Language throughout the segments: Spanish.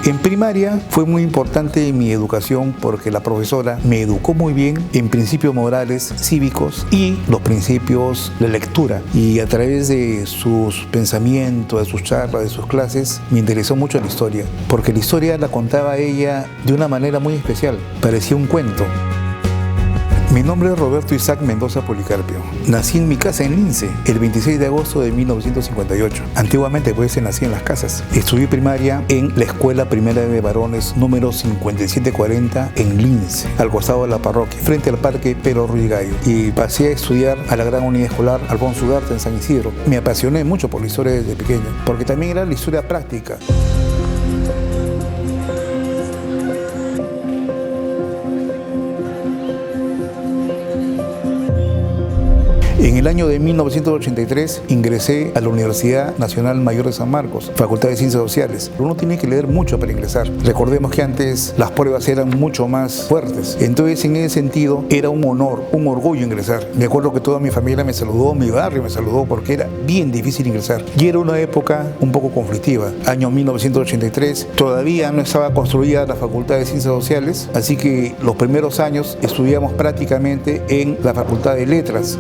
En primaria fue muy importante mi educación porque la profesora me educó muy bien en principios morales, cívicos y los principios de lectura. Y a través de sus pensamientos, de sus charlas, de sus clases, me interesó mucho la historia, porque la historia la contaba ella de una manera muy especial, parecía un cuento. Mi nombre es Roberto Isaac Mendoza Policarpio. Nací en mi casa en Lince el 26 de agosto de 1958. Antiguamente pues se nacía en las casas. Estudié primaria en la Escuela Primera de Varones número 5740 en Lince, al costado de la parroquia, frente al Parque Pero Ruiz Gallo. Y pasé a estudiar a la Gran Unidad Escolar Alfonso Ugarte en San Isidro. Me apasioné mucho por la historia desde pequeño, porque también era la historia práctica. En el año de 1983 ingresé a la Universidad Nacional Mayor de San Marcos, Facultad de Ciencias Sociales. Uno tiene que leer mucho para ingresar. Recordemos que antes las pruebas eran mucho más fuertes. Entonces, en ese sentido, era un honor, un orgullo ingresar. Me acuerdo que toda mi familia me saludó, mi barrio me saludó, porque era bien difícil ingresar. Y era una época un poco conflictiva. Año 1983, todavía no estaba construida la Facultad de Ciencias Sociales, así que los primeros años estudiamos prácticamente en la Facultad de Letras.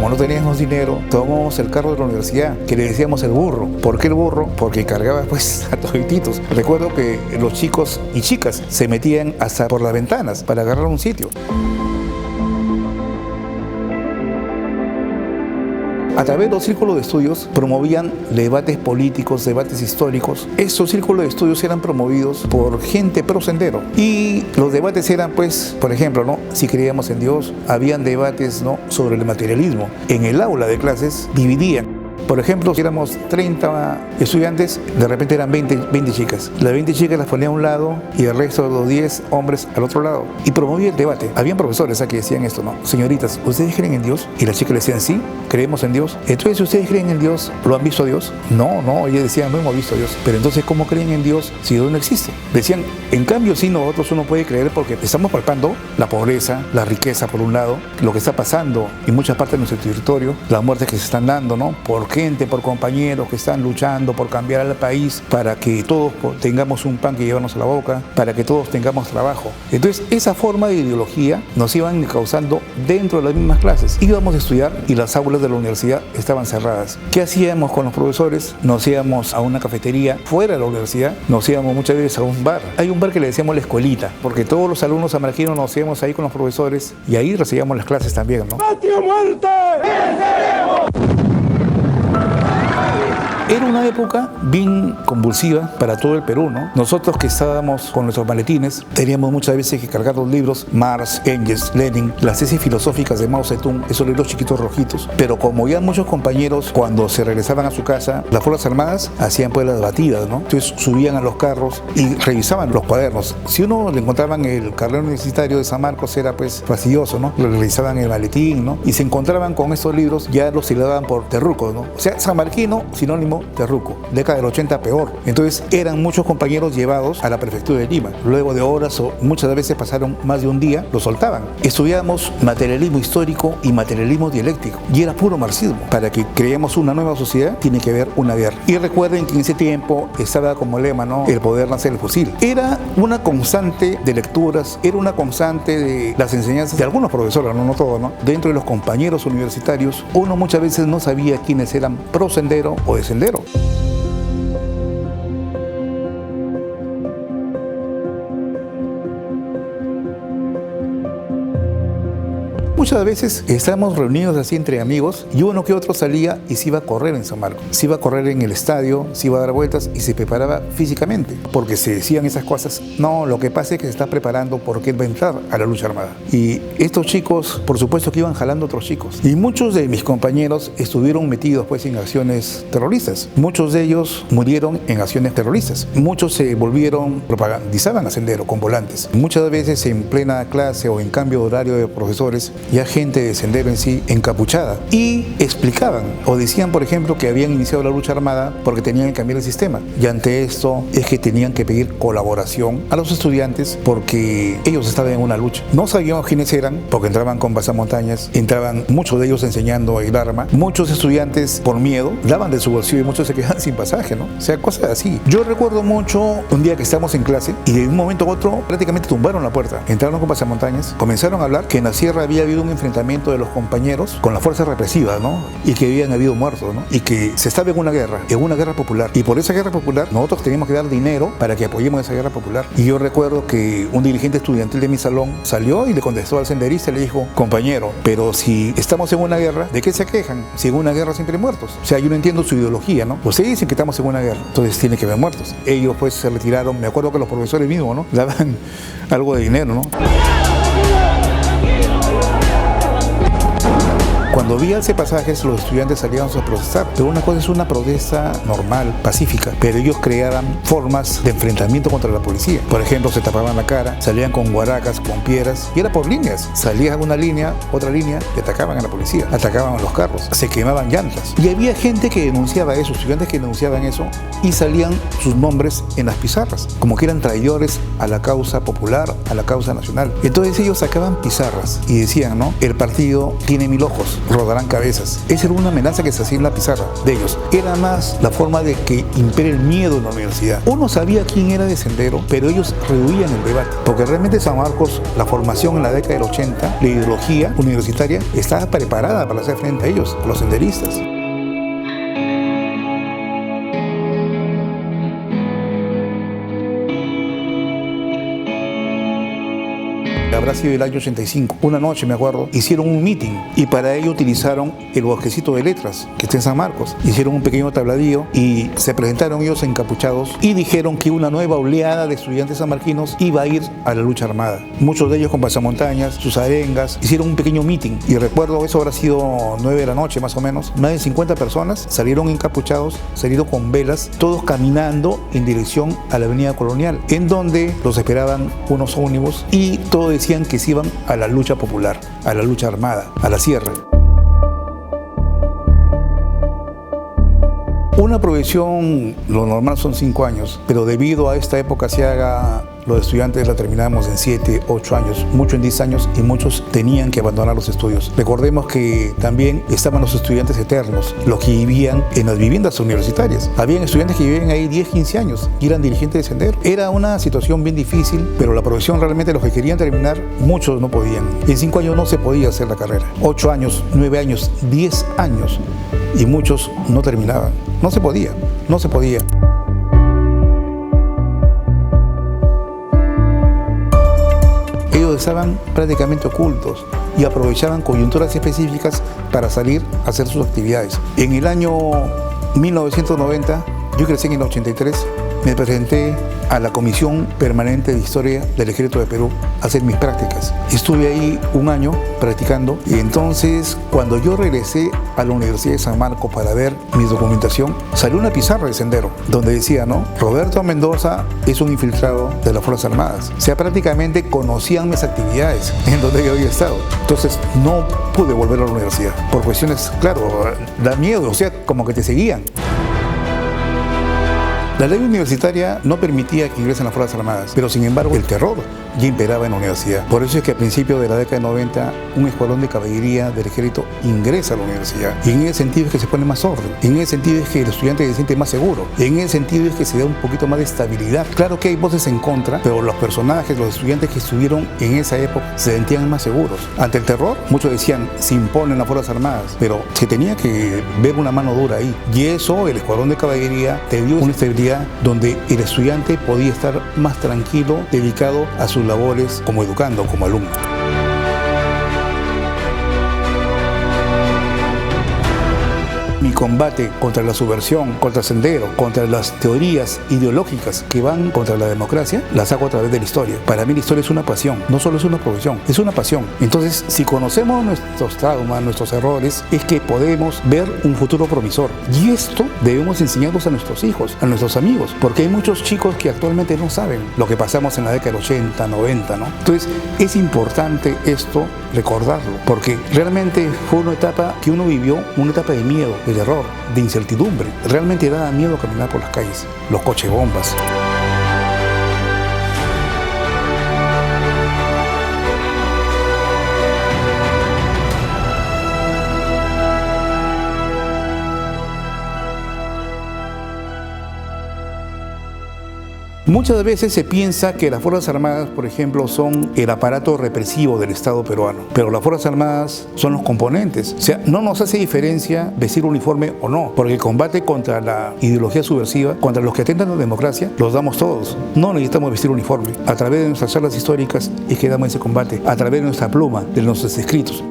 No teníamos dinero, tomamos el carro de la universidad, que le decíamos el burro. ¿Por qué el burro? Porque cargaba pues a todititos. Recuerdo que los chicos y chicas se metían hasta por las ventanas para agarrar un sitio. A través de los círculos de estudios promovían debates políticos, debates históricos. Estos círculos de estudios eran promovidos por gente pro sendero. Y los debates eran, pues, por ejemplo, ¿no?, si creíamos en Dios, habían debates, ¿no?, sobre el materialismo. En el aula de clases dividían. Por ejemplo, si éramos 30 estudiantes, de repente eran 20 chicas. Las 20 chicas las ponía a un lado y el resto de los 10 hombres al otro lado. Y promovía el debate. Habían profesores que decían esto, ¿no? Señoritas, ¿ustedes creen en Dios? Y las chicas le decían, sí, creemos en Dios. Entonces, si ustedes creen en Dios, ¿lo han visto a Dios? No, ellas decían, no hemos visto a Dios. Pero entonces, ¿cómo creen en Dios si Dios no existe? Decían, en cambio, sí, nosotros uno puede creer porque estamos palpando la pobreza, la riqueza por un lado, lo que está pasando en muchas partes de nuestro territorio, las muertes que se están dando, ¿no?, por gente, por compañeros que están luchando por cambiar al país, para que todos tengamos un pan que llevarnos a la boca, para que todos tengamos trabajo. Entonces, esa forma de ideología nos iban causando dentro de las mismas clases. Íbamos a estudiar y las aulas de la universidad estaban cerradas. ¿Qué hacíamos con los profesores? Nos íbamos a una cafetería fuera de la universidad, nos íbamos muchas veces a un bar. Hay un bar que le decíamos la escuelita, porque todos los alumnos sanmarquinos nos íbamos ahí con los profesores y ahí recibíamos las clases también, ¿no? ¡Patria o muerte! ¡Venceremos! Era una época bien convulsiva para todo el Perú, ¿no? Nosotros que estábamos con nuestros maletines, teníamos muchas veces que cargar los libros, Marx, Engels, Lenin, las tesis filosóficas de Mao Zedong, esos libros chiquitos rojitos. Pero como ya muchos compañeros, cuando se regresaban a su casa, las Fuerzas Armadas hacían pues las batidas, ¿no? Entonces subían a los carros y revisaban los cuadernos. Si uno le encontraban el carnet universitario de San Marcos, era pues fastidioso, ¿no? Lo revisaban en el maletín, ¿no? Y se encontraban con estos libros, ya los daban por terrucos, ¿no? O sea, sanmarquino, sinónimo terruco. Década del 80 peor. Entonces eran muchos compañeros llevados a la prefectura de Lima. Luego de horas o muchas veces pasaron más de un día, los soltaban. Estudiamos materialismo histórico y materialismo dialéctico. Y era puro marxismo. Para que creemos una nueva sociedad, tiene que haber una guerra. Y recuerden que en ese tiempo estaba como lema, ¿no?, el poder lanzar el fusil. Era una constante de lecturas, era una constante de las enseñanzas de algunos profesores, no todos, ¿no? Dentro de los compañeros universitarios, uno muchas veces no sabía quiénes eran pro sendero o de sendero. Muchas veces estábamos reunidos así entre amigos y uno que otro salía y se iba a correr en San Marcos. Se iba a correr en el estadio, se iba a dar vueltas y se preparaba físicamente. Porque se decían esas cosas, no, lo que pasa es que se está preparando porque él va a entrar a la lucha armada. Y estos chicos, por supuesto que iban jalando a otros chicos. Y muchos de mis compañeros estuvieron metidos pues en acciones terroristas. Muchos de ellos murieron en acciones terroristas. Muchos se volvieron, propagandizaban a Sendero con volantes. Muchas veces en plena clase o en cambio de horario de profesores, ya gente de Sendero en sí, encapuchada, y explicaban o decían, por ejemplo, que habían iniciado la lucha armada porque tenían que cambiar el sistema, y ante esto es que tenían que pedir colaboración a los estudiantes porque ellos estaban en una lucha. No sabíamos quiénes eran porque entraban con pasamontañas, entraban muchos de ellos enseñando el arma, muchos estudiantes por miedo daban de su bolsillo y muchos se quedaban sin pasaje, ¿no? O sea, cosas así. Yo recuerdo mucho un día que estábamos en clase y de un momento a otro prácticamente tumbaron la puerta, entraron con pasamontañas, comenzaron a hablar que en la sierra había habido un enfrentamiento de los compañeros con las fuerzas represivas, ¿no? Y que habían habido muertos, ¿no? Y que se estaba en una guerra popular, y por esa guerra popular nosotros teníamos que dar dinero para que apoyemos esa guerra popular. Y yo recuerdo que un dirigente estudiantil de mi salón salió y le contestó al senderista y le dijo: compañero, pero si estamos en una guerra, ¿de qué se quejan? Si en una guerra siempre hay muertos. O sea, yo no entiendo su ideología, ¿no? Ustedes dicen que estamos en una guerra, entonces tiene que haber muertos. Ellos pues se retiraron, me acuerdo que los profesores mismos, ¿no? Daban algo de dinero, ¿no? Cuando vi ese pasaje, los estudiantes salían a protestar, pero una cosa es una protesta normal, pacífica, pero ellos creaban formas de enfrentamiento contra la policía. Por ejemplo, se tapaban la cara, salían con guaracas, con piedras, y era por líneas. Salía una línea, otra línea, y atacaban a la policía, atacaban a los carros, se quemaban llantas. Y había gente que denunciaba eso, estudiantes que denunciaban eso, y salían sus nombres en las pizarras, como que eran traidores a la causa popular, a la causa nacional. Entonces ellos sacaban pizarras y decían, ¿no? El partido tiene 1000 ojos, rodarán cabezas. Esa era una amenaza que se hacía en la pizarra de ellos. Era más la forma de que impere el miedo en la universidad. Uno sabía quién era de Sendero, pero ellos rehuían el debate, porque realmente San Marcos, la formación en la década del 80, la ideología universitaria estaba preparada para hacer frente a ellos, a los senderistas. Habrá sido el año 85. Una noche, me acuerdo, hicieron un meeting y para ello utilizaron el bosquecito de letras que está en San Marcos. Hicieron un pequeño tabladillo y se presentaron ellos encapuchados y dijeron que una nueva oleada de estudiantes sanmarquinos iba a ir a la lucha armada. Muchos de ellos con pasamontañas, sus arengas, hicieron un pequeño meeting y recuerdo, eso habrá sido 9 de la noche más o menos. Más de 50 personas salieron encapuchados, salieron con velas, todos caminando en dirección a la avenida Colonial, en donde los esperaban unos ómnibus y todo decían que se iban a la lucha popular, a la lucha armada, a la sierra. Una provisión, lo normal son 5 años, pero debido a esta época asiaga, los estudiantes la terminamos en 7, 8 años, muchos en 10 años y muchos tenían que abandonar los estudios. Recordemos que también estaban los estudiantes eternos, los que vivían en las viviendas universitarias. Habían estudiantes que vivían ahí 10, 15 años y eran dirigentes de Sendero. Era una situación bien difícil, pero la provisión realmente, los que querían terminar, muchos no podían. En 5 años no se podía hacer la carrera. 8 años, 9 años, 10 años y muchos no terminaban. No se podía, no se podía. Ellos estaban prácticamente ocultos y aprovechaban coyunturas específicas para salir a hacer sus actividades. En el año 1990, yo crecí en el 83, me presenté a la Comisión Permanente de Historia del Ejército de Perú a hacer mis prácticas. Estuve ahí un año practicando y entonces cuando yo regresé a la Universidad de San Marcos para ver mi documentación, salió una pizarra de Sendero donde decía, ¿no? Roberto Mendoza es un infiltrado de las Fuerzas Armadas. O sea, prácticamente conocían mis actividades en donde yo había estado. Entonces no pude volver a la universidad por cuestiones, claro, da miedo, o sea, como que te seguían. La ley universitaria no permitía que ingresen las Fuerzas Armadas, pero sin embargo el terror ya imperaba en la universidad. Por eso es que a principios de la década de 90 un escuadrón de caballería del ejército ingresa a la universidad. Y en ese sentido es que se pone más orden, en ese sentido es que el estudiante se siente más seguro, en ese sentido es que se da un poquito más de estabilidad. Claro que hay voces en contra, pero los personajes, los estudiantes que estuvieron en esa época se sentían más seguros. Ante el terror, muchos decían, se imponen las Fuerzas Armadas, pero se tenía que ver una mano dura ahí. Y eso, el escuadrón de caballería te dio una estabilidad donde el estudiante podía estar más tranquilo, dedicado a sus labores como educando, como alumno. Mi combate contra la subversión, contra el sendero, contra las teorías ideológicas que van contra la democracia, las hago a través de la historia. Para mí la historia es una pasión, no solo es una profesión, es una pasión. Entonces, si conocemos nuestros traumas, nuestros errores, es que podemos ver un futuro promisor. Y esto debemos enseñarlos a nuestros hijos, a nuestros amigos, porque hay muchos chicos que actualmente no saben lo que pasamos en la década del 80, 90, ¿no? Entonces, es importante esto recordarlo, porque realmente fue una etapa que uno vivió, una etapa de miedo, de terror, de incertidumbre. Realmente daba miedo caminar por las calles, los cochebombas. Muchas veces se piensa que las Fuerzas Armadas, por ejemplo, son el aparato represivo del Estado peruano, pero las Fuerzas Armadas son los componentes. O sea, no nos hace diferencia vestir uniforme o no, porque el combate contra la ideología subversiva, contra los que atentan a la democracia, los damos todos. No necesitamos vestir uniforme. A través de nuestras charlas históricas es que damos ese combate, a través de nuestra pluma, de nuestros escritos.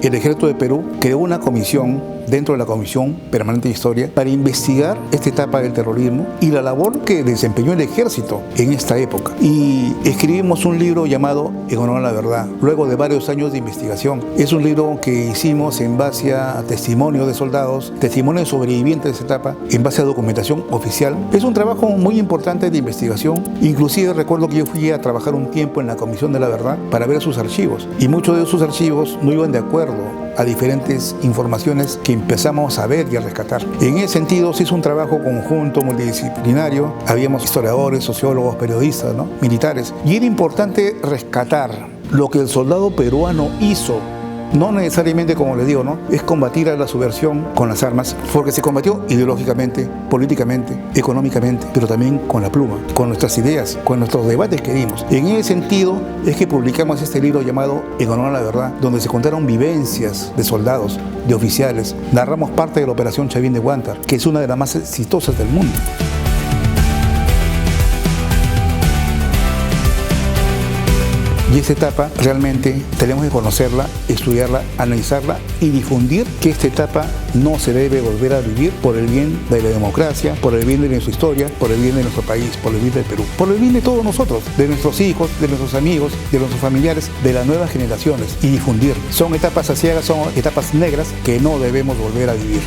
El Ejército de Perú creó una comisión dentro de la Comisión Permanente de Historia para investigar esta etapa del terrorismo y la labor que desempeñó el Ejército en esta época. Y escribimos un libro llamado En honor a la verdad, luego de varios años de investigación. Es un libro que hicimos en base a testimonios de soldados, testimonios de sobrevivientes de esta etapa, en base a documentación oficial. Es un trabajo muy importante de investigación. Inclusive recuerdo que yo fui a trabajar un tiempo en la Comisión de la Verdad para ver sus archivos. Y muchos de sus archivos no iban de acuerdo a diferentes informaciones que empezamos a ver y a rescatar. En ese sentido, se hizo un trabajo conjunto, multidisciplinario. Habíamos historiadores, sociólogos, periodistas, ¿no? Militares. Y era importante rescatar lo que el soldado peruano hizo. No necesariamente, como les digo, ¿no? Es combatir a la subversión con las armas, porque se combatió ideológicamente, políticamente, económicamente, pero también con la pluma, con nuestras ideas, con nuestros debates que dimos. En ese sentido es que publicamos este libro llamado En honor a la verdad, donde se contaron vivencias de soldados, de oficiales. Narramos parte de la Operación Chavín de Huántar, que es una de las más exitosas del mundo. Y esta etapa realmente tenemos que conocerla, estudiarla, analizarla y difundir que esta etapa no se debe volver a vivir por el bien de la democracia, por el bien de nuestra historia, por el bien de nuestro país, por el bien del Perú, por el bien de todos nosotros, de nuestros hijos, de nuestros amigos, de nuestros familiares, de las nuevas generaciones y difundir. Son etapas aciagas, son etapas negras que no debemos volver a vivir.